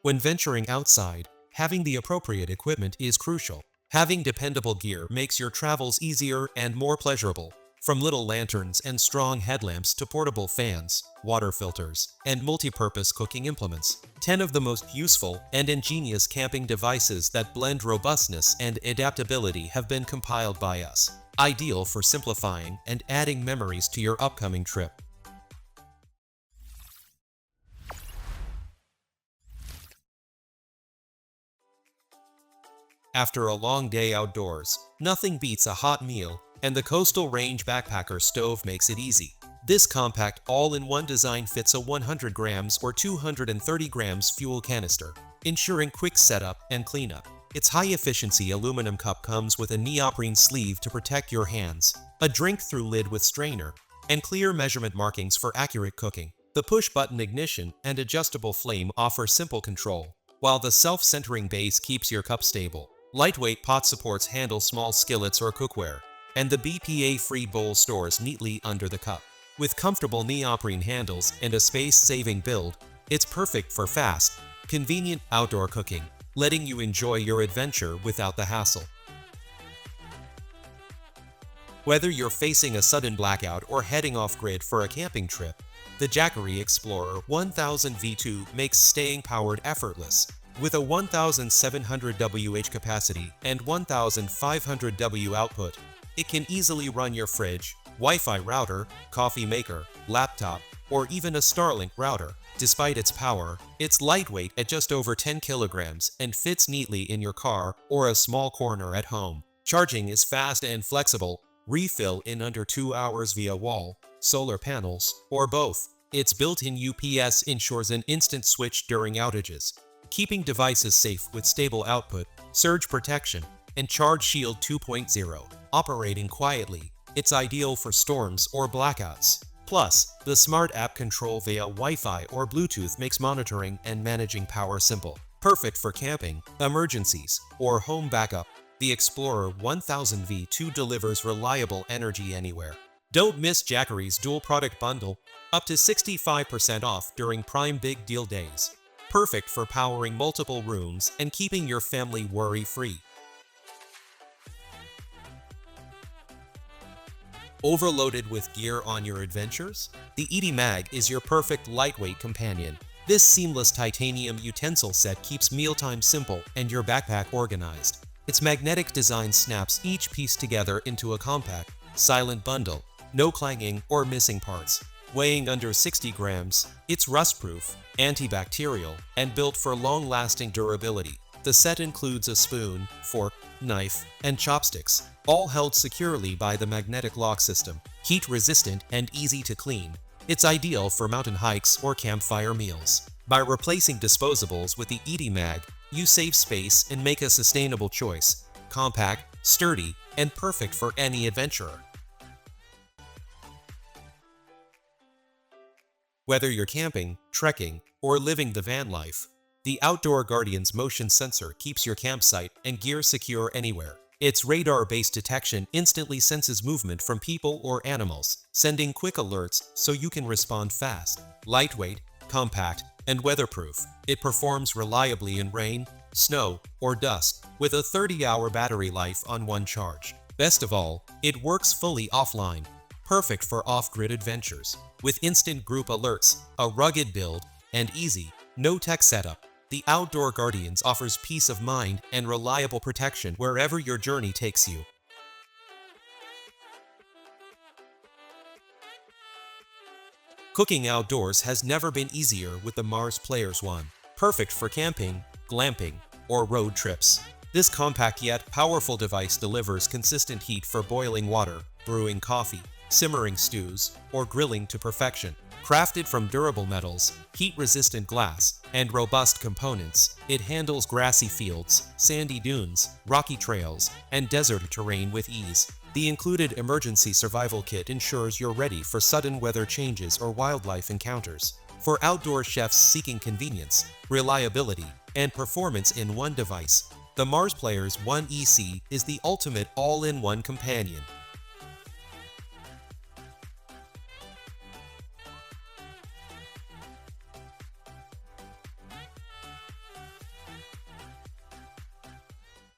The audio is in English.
When venturing outside, having the appropriate equipment is crucial. Having dependable gear makes your travels easier and more pleasurable. From little lanterns and strong headlamps to portable fans, water filters, and multi-purpose cooking implements, 10 of the most useful and ingenious camping devices that blend robustness and adaptability have been compiled by us, ideal for simplifying and adding memories to your upcoming trip. After a long day outdoors, nothing beats a hot meal, and the Coastal Range Backpacker Stove makes it easy. This compact all-in-one design fits a 100 grams or 230 grams fuel canister, ensuring quick setup and cleanup. Its high-efficiency aluminum cup comes with a neoprene sleeve to protect your hands, a drink-through lid with strainer, and clear measurement markings for accurate cooking. The push-button ignition and adjustable flame offer simple control, while the self-centering base keeps your cup stable. Lightweight pot supports handle small skillets or cookware, and the BPA-free bowl stores neatly under the cup. With comfortable neoprene handles and a space-saving build, it's perfect for fast, convenient outdoor cooking, letting you enjoy your adventure without the hassle. Whether you're facing a sudden blackout or heading off-grid for a camping trip, the Jackery Explorer 1000 V2 makes staying powered effortless. With a 1,700 Wh capacity and 1,500 W output, it can easily run your fridge, Wi-Fi router, coffee maker, laptop, or even a Starlink router. Despite its power, it's lightweight at just over 10 kilograms and fits neatly in your car or a small corner at home. Charging is fast and flexible, refill in under 2 hours via wall, solar panels, or both. Its built-in UPS ensures an instant switch during outages, keeping devices safe with stable output, surge protection, and Charge Shield 2.0. Operating quietly, it's ideal for storms or blackouts. Plus, the smart app control via Wi-Fi or Bluetooth makes monitoring and managing power simple. Perfect for camping, emergencies, or home backup, the Explorer 1000 V2 delivers reliable energy anywhere. Don't miss Jackery's dual product bundle, up to 65% off during Prime Big Deal Days. Perfect for powering multiple rooms and keeping your family worry-free. Overloaded with gear on your adventures? The ED Mag is your perfect lightweight companion. This seamless titanium utensil set keeps mealtime simple and your backpack organized. Its magnetic design snaps each piece together into a compact, silent bundle, no clanging or missing parts. Weighing under 60 grams, it's rust-proof, antibacterial, and built for long-lasting durability. The set includes a spoon, fork, knife, and chopsticks, all held securely by the magnetic lock system. Heat-resistant and easy to clean, it's ideal for mountain hikes or campfire meals. By replacing disposables with the ED Mag, you save space and make a sustainable choice. Compact, sturdy, and perfect for any adventurer. Whether you're camping, trekking, or living the van life, the Outdoor Guardian's motion sensor keeps your campsite and gear secure anywhere. Its radar-based detection instantly senses movement from people or animals, sending quick alerts so you can respond fast. Lightweight, compact, and weatherproof, it performs reliably in rain, snow, or dust, with a 30-hour battery life on one charge. Best of all, it works fully offline, perfect for off-grid adventures. With instant group alerts, a rugged build, and easy, no-tech setup, the Outdoor Guardians offers peace of mind and reliable protection wherever your journey takes you. Cooking outdoors has never been easier with the Mars Players 1. Perfect for camping, glamping, or road trips. This compact yet powerful device delivers consistent heat for boiling water, brewing coffee, simmering stews, or grilling to perfection. Crafted from durable metals, heat-resistant glass, and robust components, it handles grassy fields, sandy dunes, rocky trails, and desert terrain with ease. The included emergency survival kit ensures you're ready for sudden weather changes or wildlife encounters. For outdoor chefs seeking convenience, reliability, and performance in one device, the Mars Players 1 EC is the ultimate all-in-one companion.